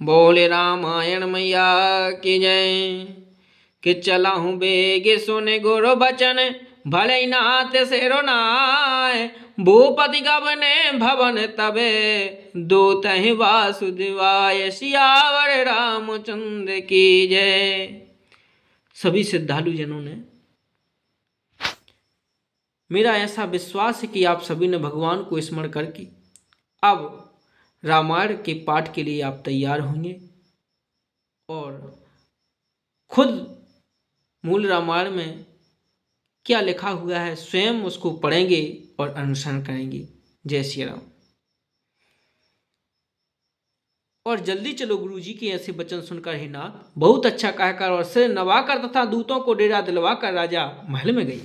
बोले रामायण मैया की जय। कि चला हूँ बेगे सुने गुरु बचन, भले नाथ सेरो नाय। भूपति गबने भवन तबे, दूत ही वासुदेवाय। सियावर रामचंद्र की जय। सभी श्रद्धालु जनों ने, मेरा ऐसा विश्वास है कि आप सभी ने भगवान को स्मरण करके अब रामायण के पाठ के लिए आप तैयार होंगे और खुद मूल रामायण में क्या लिखा हुआ है स्वयं उसको पढ़ेंगे और अनुसरण करेंगे। जय श्री राम। और जल्दी चलो गुरु जी के ऐसे वचन सुनकर ही नाथ बहुत अच्छा कहकर और सिर नवाकर तथा दूतों को डेरा दिलवाकर राजा महल में गई।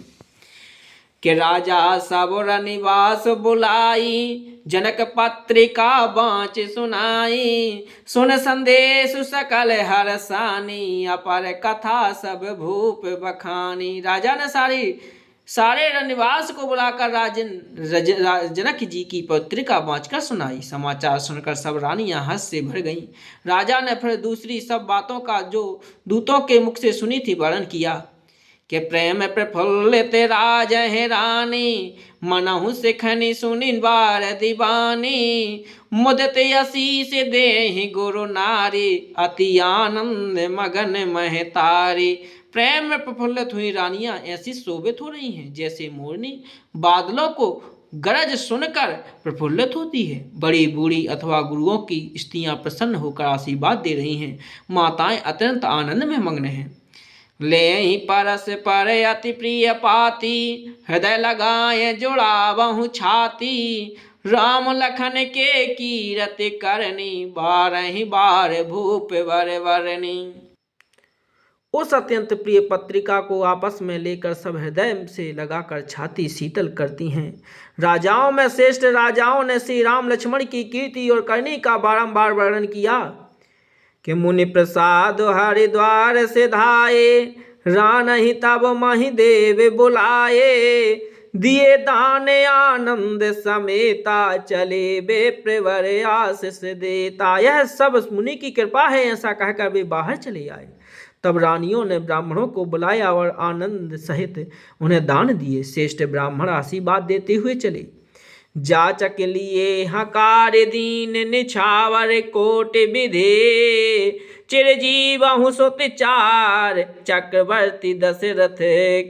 कि राजा सबुर निवास बुलाई, जनक पत्रिका बाँच सुनाई। सुन संदेश सकल हरसानी, अपर कथा सब भूप बखानी। राजा ने सारे रनिवास को बुलाकर जनक जी की पत्रिका बाँचकर सुनाई। समाचार सुनकर सब रानियां हर्ष से भर गईं। राजा ने फिर दूसरी सब बातों का जो दूतों के मुख से सुनी थी वर्णन किया। कि प्रेम प्रफुल्लित राज है रानी, मनहु सिखनी सुनी बार दीवानी। मुदित आशीष देहि गुरु नारी, अति आनंद मगन महतारी। प्रेम में प्रफुल्लित हुई रानियां ऐसी शोभित हो रही हैं जैसे मोरनी बादलों को गरज सुनकर प्रफुल्लित होती है। बड़ी बूढ़ी अथवा गुरुओं की स्त्रियां प्रसन्न होकर आशीर्वाद दे रही हैं। माताएं अत्यंत आनंद में मग्न हैं। ले ही परस पर अति प्रिय पाती, हृदय लगाए जुड़ा बहु छाती। राम लखन के कीरति करनी, बारहि बार भूप वर वरनी। उस अत्यंत प्रिय पत्रिका को आपस में लेकर सब हृदय से लगाकर छाती शीतल करती हैं। राजाओं में श्रेष्ठ राजाओं ने श्री राम लक्ष्मण की कीर्ति और करनी का बारंबार वर्णन किया। कि मुनि प्रसाद हरिद्वार से धाये, रानहि तब महि देव बुलाए। दिए दान आनंद समेता, चले बे प्रवर आशीष देता। यह सब मुनि की कृपा है ऐसा कहकर वे बाहर चले आए। तब रानियों ने ब्राह्मणों को बुलाया और आनंद सहित उन्हें दान दिए। श्रेष्ठ ब्राह्मण आशीर्वाद देते हुए चले। जाचक लिए हकार दीन, निछावर कोट विधे। चिरजीवहु सुत चार, चक्रवर्ती दशरथ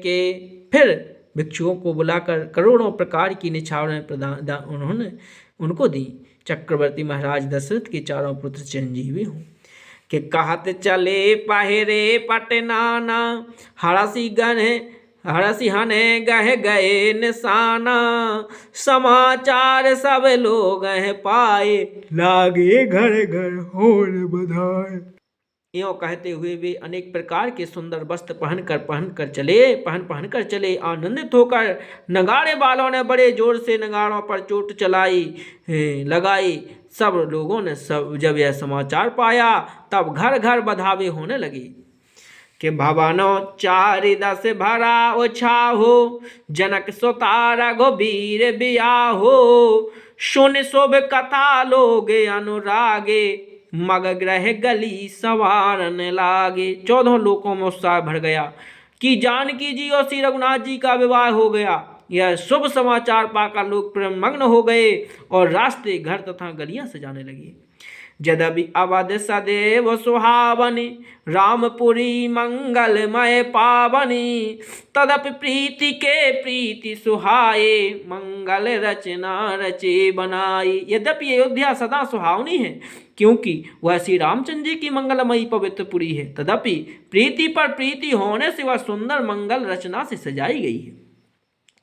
के। फिर भिक्षुओं को बुलाकर करोड़ों प्रकार की निछावरें उन्होंने उनको दी। चक्रवर्ती महाराज दशरथ के चारों पुत्र चिरंजीवी हों। कि कहत चले पहरे पटनाना, हरसी हने गह गए निशाना। समाचार सब लोग पाए, लागे घर घर होर बधाए। यों कहते हुए वे अनेक प्रकार के सुंदर वस्त्र पहनकर चले। आनंदित होकर नगाड़े वालों ने बड़े जोर से नगाड़ों पर चोट लगाई। सब लोगों ने जब यह समाचार पाया तब घर घर बधावे होने लगे। कि भवनो चारि दस भरा उछाहो, जनक सुता रघुबीर बियाहो। सुन शुभ कथा लोग अनुरागे, मग ग्रह गली संवारन लागे। 14 लोकों में उत्साह भर गया कि जानकी जी और श्री रघुनाथ जी का विवाह हो गया। यह शुभ समाचार पाकर लोग प्रेम मग्न हो गए और रास्ते घर तथा गलियां सजाने लगे। यद्यपि अवध सदैव सुहावनी, रामपुरी मंगलमय पावनी। तदपि प्रीति के प्रीति सुहाए, मंगल रचना रचे बनाई। यद्यपि अयोध्या सदा सुहावनी है क्योंकि वह श्री रामचंद्र जी की मंगलमयी पवित्र पुरी है, तदपि प्रीति पर प्रीति होने से वह सुंदर मंगल रचना से सजाई गई है।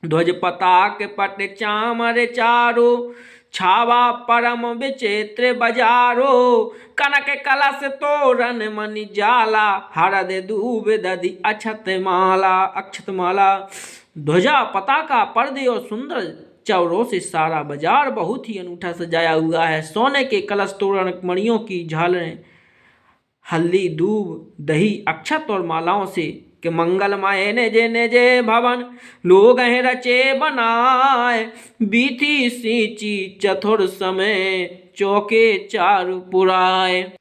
ध्वज पताक पट चामर चारो, छावा परम विचित्र बजारो। कनक कलश तोरण मणि जाला, हरद दूब दधि अक्षत माला। ध्वजा पताका पर्दे और सुंदर चावरों से सारा बाजार बहुत ही अनूठा सजाया हुआ है। सोने के कलश तोरण मणियों की झालरें, हल्दी दूब दही अक्षत और मालाओं से। कि मंगलमय निजे निजे भवन, लोग हैं रचे बनाए। बीती सींची चतुर समय, चौके चारु पुराए।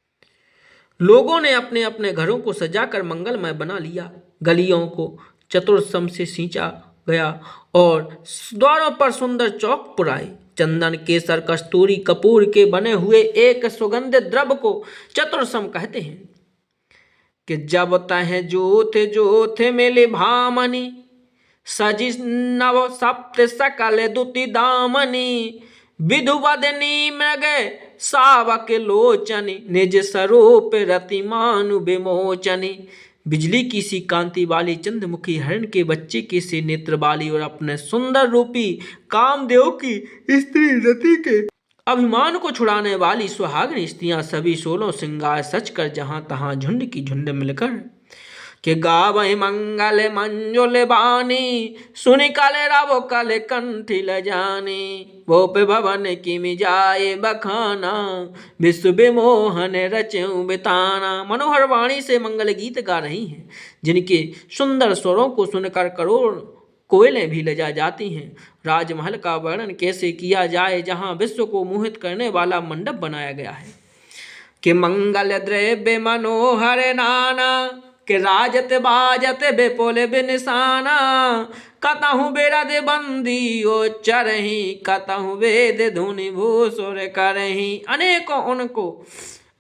लोगों ने अपने अपने घरों को सजाकर मंगलमय बना लिया। गलियों को चतुर्सम से सींचा गया और द्वारों पर सुंदर चौक पुराए। चंदन, केसर, कस्तूरी, कपूर के बने हुए एक सुगंधित द्रव्य को चतुर्सम कहते हैं। कि जब तह जोत जोत मिले भामनी, सजी नव सप्त सकल दुति दामनी, विधुवदनी मृग सावक लोचनी, निज स्वरूप रतिमानु विमोचनी। बिजली की सी कांति वाली चंद्रमुखी हिरण के बच्चे के से नेत्र वाली और अपने सुंदर रूपी कामदेव की स्त्री रति के अभिमान को छुड़ाने वाली सुहागिन स्त्रियां सभी 16 श्रृंगार सच कर जहां तहां झुंड की झुंड मिलकर के गावहि मंगल मंजुल बानी, सुनि कल रव कल कंठी ल जानी, भोप भवन की मिजाए बखाना, विश्व विमोहन रचऊं बिताना। मनोहर वाणी से मंगल गीत गा रही हैं, जिनके सुंदर स्वरों को सुनकर करोड़ कोयलें भी लजा जाती हैं। राजमहल का वर्णन कैसे किया जाए, जहां विश्व को मोहित करने वाला मंडप बनाया गया है। कि मंगल द्रव्य मनोहर नाना, कि राजत बाजत बेपोल बिनसाना, कतहु बिरद बंदी ओ चरही, कतहु वेद धुनि भूसुर करही।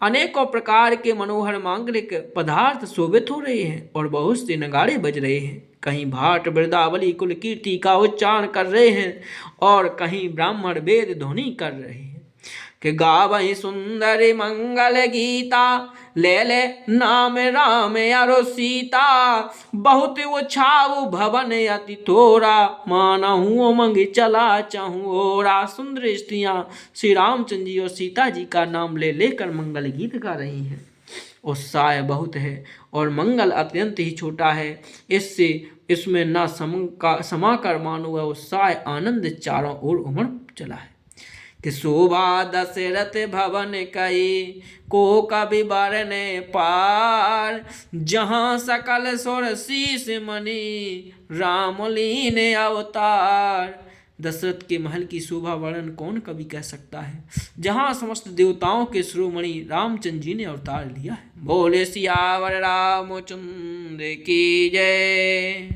अनेकों प्रकार के मनोहर मांगलिक पदार्थ शोभित हो रहे हैं और बहुत से नगाड़े बज रहे हैं। कहीं भाट वृंदावली कुल कीर्ति का उच्चारण कर रहे हैं और कहीं ब्राह्मण वेद ध्वनि कर रहे हैं। कि गावहि सुंदरी मंगल गीता, ले ले नाम राम अरो सीता, बहुत उछाऊ भवन अति थोरा, मानहु उमंग चला चाहूं ओरा। सुंदर स्त्रियां श्री रामचंद्र जी और सीता जी का नाम ले लेकर मंगल गीत गा रही हैं। उत्साह बहुत है और मंगल अत्यंत ही छोटा है, इससे इसमें न समाकर मानो वह उत्साह आनंद चारों ओर उमड़ चला है। कि शोभा दशरथ भवन कई, को कवि बरने पार, जहाँ सकल सुर शीस मणि, राम लीन अवतार। दशरथ के महल की शोभा वर्णन कौन कवि कह सकता है, जहाँ समस्त देवताओं के शिरोमणि रामचंद्र जी ने अवतार लिया है। बोले सियावर रामचंद्र की जय।